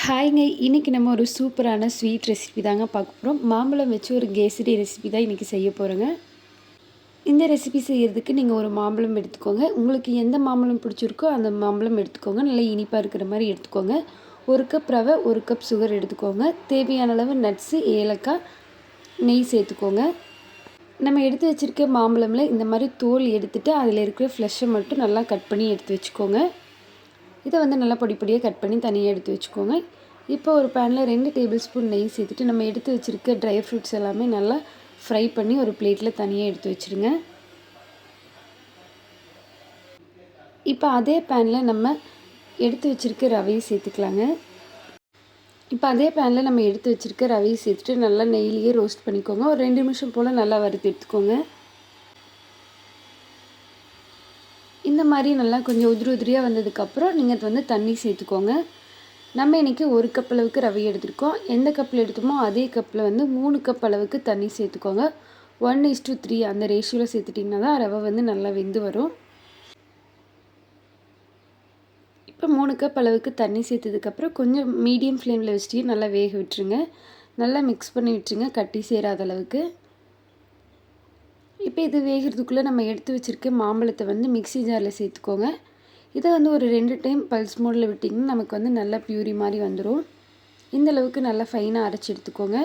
ஹாய்ங்க. இன்றைக்கி நம்ம ஒரு சூப்பரான ஸ்வீட் ரெசிபி தாங்க பார்க்க போகிறோம். மாம்பழம் வச்சு ஒரு கேசரி ரெசிபி தான் இன்றைக்கி செய்ய போகிறோங்க. இந்த ரெசிபி செய்கிறதுக்கு நீங்கள் ஒரு மாம்பழம் எடுத்துக்கோங்க. உங்களுக்கு எந்த மாம்பழம் பிடிச்சிருக்கோ அந்த மாம்பழம் எடுத்துக்கோங்க. நல்லா இனிப்பாக இருக்கிற மாதிரி எடுத்துக்கோங்க. 1 கப் ரவை, 1 கப் சுகர் எடுத்துக்கோங்க. தேவையான அளவு நட்ஸு, ஏலக்காய், நெய் சேர்த்துக்கோங்க. நம்ம எடுத்து வச்சுருக்க மாம்பழமில் இந்த மாதிரி தோல் எடுத்துகிட்டு அதில் இருக்கிற ஃப்ளெஷ்ஷை மட்டும் நல்லா கட் பண்ணி எடுத்து வச்சுக்கோங்க. இதை நல்லா பொடி பொடியாக கட் பண்ணி தனியாக எடுத்து வச்சுக்கோங்க. இப்போ ஒரு பேனில் 2 டேபிள் ஸ்பூன் நெய் சேர்த்துட்டு நம்ம எடுத்து வச்சுருக்க ட்ரை ஃப்ரூட்ஸ் எல்லாமே நல்லா ஃப்ரை பண்ணி ஒரு பிளேட்டில் தனியாக எடுத்து வச்சுருங்க. இப்போ அதே பேனில் நம்ம எடுத்து வச்சுருக்க ரவையை சேர்த்துக்கலாங்க. இப்போ அதே பேனில் நம்ம எடுத்து வச்சுருக்க ரவையை சேர்த்துட்டு நல்லா நெய்லேயே ரோஸ்ட் பண்ணிக்கோங்க. ஒரு 2 நிமிஷம் போல் நல்லா வறுத்து எடுத்துக்கோங்க. இந்த மாதிரி நல்லா கொஞ்சம் உதிரியாக வந்ததுக்கப்புறம் நீங்கள் தண்ணி சேர்த்துக்கோங்க. நம்ம இன்றைக்கி 1 கப் அளவுக்கு ரவை எடுத்துருக்கோம். எந்த கப்பில் எடுத்தோமோ அதே கப்பில் 3 கப் அளவுக்கு தண்ணி சேர்த்துக்கோங்க. 1:3 அந்த ரேஷியோவில் சேர்த்துட்டிங்கன்னா தான் ரவை நல்லா வெந்து வரும். இப்போ 3 கப் அளவுக்கு தண்ணி சேர்த்ததுக்கப்புறம் கொஞ்சம் மீடியம் ஃப்ளேமில் வச்சுட்டு நல்லா வேக விட்டுருங்க. நல்லா மிக்ஸ் பண்ணி விட்டுருங்க, கட்டி சேராத அளவுக்கு. இப்போ இது வேகிறதுக்குள்ளே நம்ம எடுத்து வச்சுருக்க மாம்பழத்தை மிக்ஸி ஜாரில் சேர்த்துக்கோங்க. இதை ஒரு 2 டைம் பல்ஸ் மோடில் விட்டிங்கன்னா நமக்கு நல்லா பியூரி மாதிரி வந்துடும். இந்தளவுக்கு நல்லா ஃபைனாக அரைச்சி எடுத்துக்கோங்க.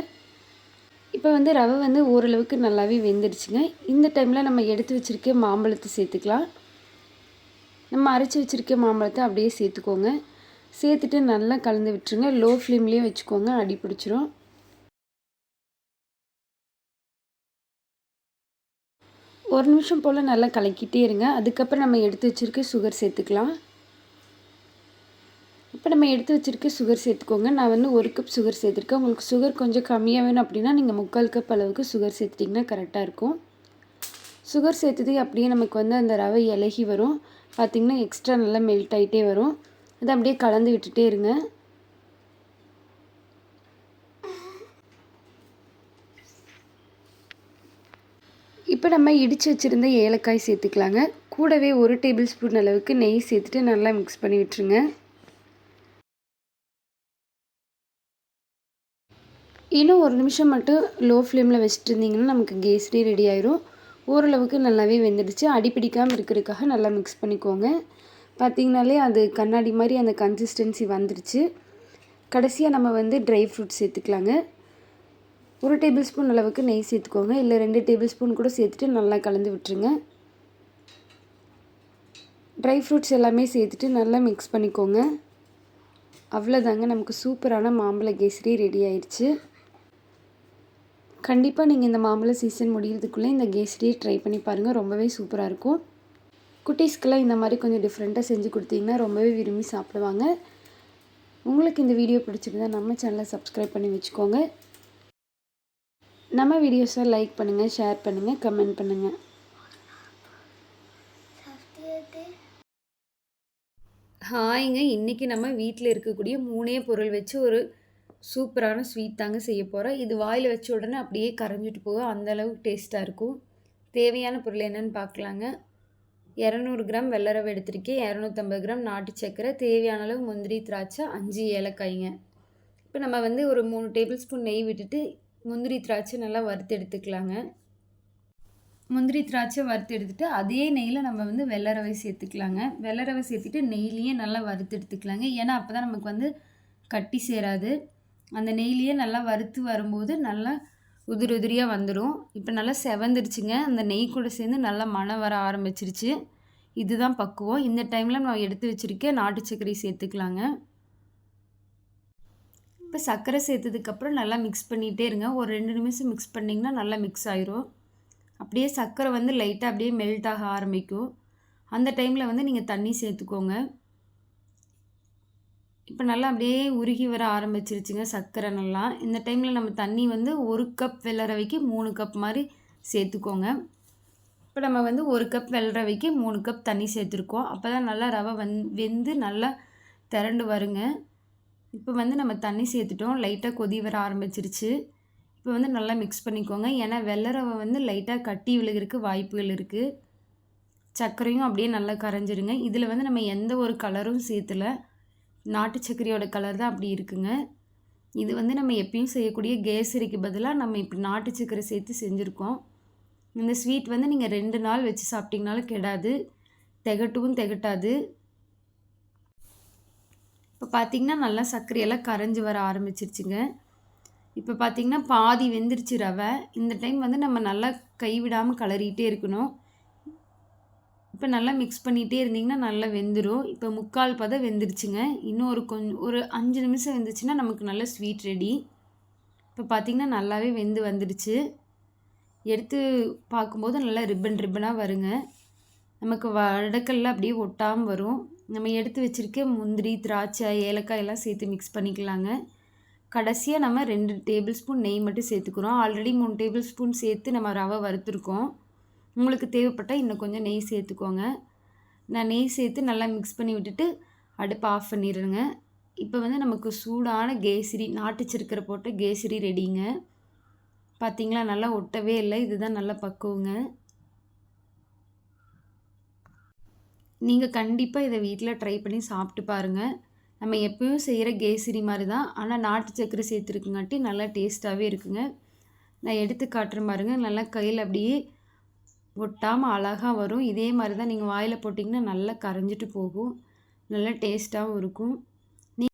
இப்போ ரவை ஓரளவுக்கு நல்லாவே வெந்துடுச்சுங்க. இந்த டைமில் நம்ம எடுத்து வச்சுருக்க மாம்பழத்தை சேர்த்துக்கலாம். நம்ம அரைச்சி வச்சுருக்க மாம்பழத்தை அப்படியே சேர்த்துக்கோங்க. சேர்த்துட்டு நல்லா கலந்து விட்டுருங்க. லோ ஃப்ளேம்லேயே வச்சுக்கோங்க, அடி பிடிச்சிரும். ஒரு நிமிஷம் போல் நல்லா கலக்கிட்டே இருங்க. அதுக்கப்புறம் நம்ம எடுத்து வச்சுருக்க சுகர் சேர்த்துக்கலாம். இப்போ நம்ம எடுத்து வச்சுருக்க சுகர் சேர்த்துக்கோங்க. நான் 1 கப் சுகர் சேர்த்துருக்கேன். உங்களுக்கு சுகர் கொஞ்சம் கம்மியாக வேணும் அப்படின்னா நீங்கள் 3/4 கப் அளவுக்கு சுகர் சேர்த்துட்டிங்கன்னா கரெக்டாக இருக்கும். சுகர் சேர்த்தது அப்படியே நமக்கு அந்த ரவை இலகி வரும். பார்த்திங்கன்னா எக்ஸ்ட்ரா நல்லா மெல்ட் ஆகிட்டே வரும். அதை அப்படியே கலந்து விட்டுட்டே இருங்க. இப்போ நம்ம இடித்து வச்சுருந்த ஏலக்காய் சேர்த்துக்கலாங்க. கூடவே 1 டேபிள் ஸ்பூன் அளவுக்கு நெய் சேர்த்துட்டு நல்லா மிக்ஸ் பண்ணி விட்டுருங்க. இன்னும் 1 நிமிஷம் மட்டும் லோ ஃப்ளேமில் வச்சுட்டு இருந்தீங்கன்னா நமக்கு கேசரி ரெடி ஆயிரும். ஓரளவுக்கு நல்லாவே வெந்துடுச்சு. அடிப்பிடிக்காமல் இருக்கிறதுக்காக நல்லா மிக்ஸ் பண்ணிக்கோங்க. பார்த்திங்கனாலே அது கண்ணாடி மாதிரி அந்த கன்சிஸ்டன்சி வந்துடுச்சு. கடைசியாக நம்ம ட்ரை ஃப்ரூட்ஸ் சேர்த்துக்கலாங்க. 1 டேபிள் ஸ்பூன் அளவுக்கு நெய் சேர்த்துக்கோங்க. இல்லை 2 டேபிள் ஸ்பூன் கூட சேர்த்துட்டு நல்லா கலந்து விட்டுருங்க. ட்ரை ஃப்ரூட்ஸ் எல்லாமே சேர்த்துட்டு நல்லா மிக்ஸ் பண்ணிக்கோங்க. அவ்வளோதாங்க, நமக்கு சூப்பரான மாம்பழ கேசரி ரெடி ஆயிடுச்சு. கண்டிப்பாக நீங்கள் இந்த மாம்பழ சீசன் முடிகிறதுக்குள்ளே இந்த கேசரியை ட்ரை பண்ணி பாருங்கள். ரொம்பவே சூப்பராக இருக்கும். குட்டீஸ்க்கெல்லாம் இந்த மாதிரி கொஞ்சம் டிஃப்ரெண்ட்டாக செஞ்சு கொடுத்தீங்கன்னா ரொம்பவே விரும்பி சாப்பிடுவாங்க. உங்களுக்கு இந்த வீடியோ பிடிச்சிருந்தா நம்ம சேனலை சப்ஸ்கிரைப் பண்ணி வச்சுக்கோங்க. நம்ம வீடியோஸை லைக் பண்ணுங்கள், ஷேர் பண்ணுங்கள், கமெண்ட் பண்ணுங்கள். ஹாய்ங்க. இன்றைக்கி நம்ம வீட்டில் இருக்கக்கூடிய 3 பொருள் வச்சு ஒரு சூப்பரான ஸ்வீட் தாங்க செய்ய போகிறோம். இது வாயில் வச்ச உடனே அப்படியே கரைஞ்சிட்டு போகும், அந்தளவுக்கு டேஸ்ட்டாக இருக்கும். தேவையான பொருள் என்னென்னு பார்க்கலாங்க. 200 கிராம் வெள்ளை ரவை எடுத்திருக்கேன். 250 கிராம் நாட்டு சர்க்கரை, தேவையான அளவு முந்திரி, திராட்சை, 5 ஏலக்காய்ங்க. இப்போ நம்ம ஒரு 3 டேபிள் ஸ்பூன் நெய் விட்டுட்டு முந்திரி, திராட்சை நல்லா வறுத்து எடுத்துக்கலாங்க. முந்திரி, திராட்சை வறுத்து எடுத்துகிட்டு அதே நெய்யில் நம்ம வெள்ளை ரவை சேர்த்துக்கலாங்க. வெள்ளை ரவை சேர்த்துட்டு நெய்லேயே நல்லா வறுத்து எடுத்துக்கலாங்க. ஏன்னா அப்போ தான் நமக்கு கட்டி சேராது. அந்த நெய்லேயே நல்லா வறுத்து வரும்போது நல்லா உதிரியாக வந்துடும். இப்போ நல்லா செவந்துருச்சுங்க. அந்த நெய் கூட சேர்ந்து நல்லா மணம் வர ஆரம்பிச்சிருச்சு. இதுதான் பக்குவம். இந்த டைமில் நம்ம எடுத்து வச்சுருக்க நாட்டு சர்க்கரை சேர்த்துக்கலாங்க. இப்போ சர்க்கரை சேர்த்ததுக்கப்புறம் நல்லா மிக்ஸ் பண்ணிகிட்டே இருங்க. ஒரு 2 நிமிஷம் மிக்ஸ் பண்ணிங்கன்னா நல்லா மிக்ஸ் ஆயிரும். அப்படியே சர்க்கரை லைட்டாக அப்படியே மெல்ட் ஆக ஆரம்பிக்கும். அந்த டைமில் நீங்கள் தண்ணி சேர்த்துக்கோங்க. இப்போ நல்லா அப்படியே உருகி வர ஆரம்பிச்சிருச்சுங்க சர்க்கரை நல்லா. இந்த டைமில் நம்ம தண்ணி 1 கப் வெள்ளை ரவைக்கு 3 கப் மாதிரி சேர்த்துக்கோங்க. இப்போ நம்ம 1 கப் வெள்ளை ரவைக்கு 3 கப் தண்ணி சேர்த்துருக்கோம். அப்போ தான் நல்லா ரவை வெந்து நல்லா திரண்டு வருங்க. இப்போ நம்ம தண்ணி சேர்த்துட்டோம். லைட்டாக கொதி வர ஆரம்பிச்சிருச்சு. இப்போ நல்லா மிக்ஸ் பண்ணிக்கோங்க. ஏன்னா வெள்ளை ரவை லைட்டாக கட்டி விழுகிறதுக்கு வாய்ப்புகள் இருக்குது. சர்க்கரையும் அப்படியே நல்லா கரைஞ்சிருங்க. இதில் நம்ம எந்த ஒரு கலரும் சேர்த்துல. நாட்டு சர்க்கரையோட கலர் தான் அப்படி இருக்குங்க. இது வந்து நம்ம எப்பயும் செய்யக்கூடிய கேசரிக்கு பதிலாக நம்ம இப்படி நாட்டு சர்க்கரை சேர்த்து செஞ்சுருக்கோம். இந்த ஸ்வீட் வந்து நீங்கள் 2 நாள் வச்சு சாப்பிட்டிங்கனாலும் கெடாது, திகட்டவும் திகட்டாது. இப்போ பார்த்தீங்கன்னா நல்லா சர்க்கரையெல்லாம் கரைஞ்சி வர ஆரம்பிச்சிருச்சுங்க. இப்போ பார்த்தீங்கன்னா பாதி வெந்துருச்சு ரவை. இந்த டைம் வந்து நம்ம நல்லா கைவிடாமல் கிளறிட்டே இருக்கணும். இப்போ நல்லா மிக்ஸ் பண்ணிகிட்டே இருந்தீங்கன்னா நல்லா வெந்துடும். இப்போ 3/4 பதம் வெந்துருச்சுங்க. இன்னும் ஒரு 5 நிமிஷம் வெந்துச்சுன்னா நமக்கு நல்ல ஸ்வீட் ரெடி. இப்போ பார்த்தீங்கன்னா நல்லாவே வெந்து வந்துடுச்சு. எடுத்து பார்க்கும்போது நல்லா ரிப்பன் ரிப்பனாக வருங்க. நமக்கு வடக்கல்ல அப்படியே ஒட்டாமல் வரும். நம்ம எடுத்து வச்சுருக்க முந்திரி, திராட்சை, ஏலக்காய் எல்லாம் சேர்த்து மிக்ஸ் பண்ணிக்கலாங்க. கடைசியாக நம்ம 2 டேபிள் ஸ்பூன் நெய் மட்டும் சேர்த்துக்கிறோம். ஆல்ரெடி 3 டேபிள் ஸ்பூன் சேர்த்து நம்ம ரவை வறுத்துருக்கோம். உங்களுக்கு தேவைப்பட்டால் இன்னும் கொஞ்சம் நெய் சேர்த்துக்கோங்க. நான் நெய் சேர்த்து நல்லா மிக்ஸ் பண்ணி விட்டுட்டு அடுப்பை ஆஃப் பண்ணிடுறேங்க. இப்போ வந்து நமக்கு சூடான கேசரி, நாட்டு சர்க்கரை போட்ட கேசரி ரெடிங்க. பார்த்தீங்களா நல்லா ஒட்டவே இல்லை. இதுதான் நல்ல பக்குவங்க. நீங்கள் கண்டிப்பாக இதை வீட்டில் ட்ரை பண்ணி சாப்பிட்டு பாருங்கள். நம்ம எப்பயும் செய்கிற கேசரி மாதிரி தான், ஆனால் நாட்டு சர்க்கரை சேர்த்துருக்குங்காட்டி நல்லா டேஸ்ட்டாகவே இருக்குங்க. நான் எடுத்து காட்டுறேன் பாருங்க. நல்லா கையில் அப்படியே ஒட்டாமல் அழகாக வரும். இதே மாதிரி தான் நீங்கள் வாயில் போட்டிங்கன்னா நல்லா கரைஞ்சிட்டு போகும். நல்லா டேஸ்ட்டாகவும் இருக்கும்.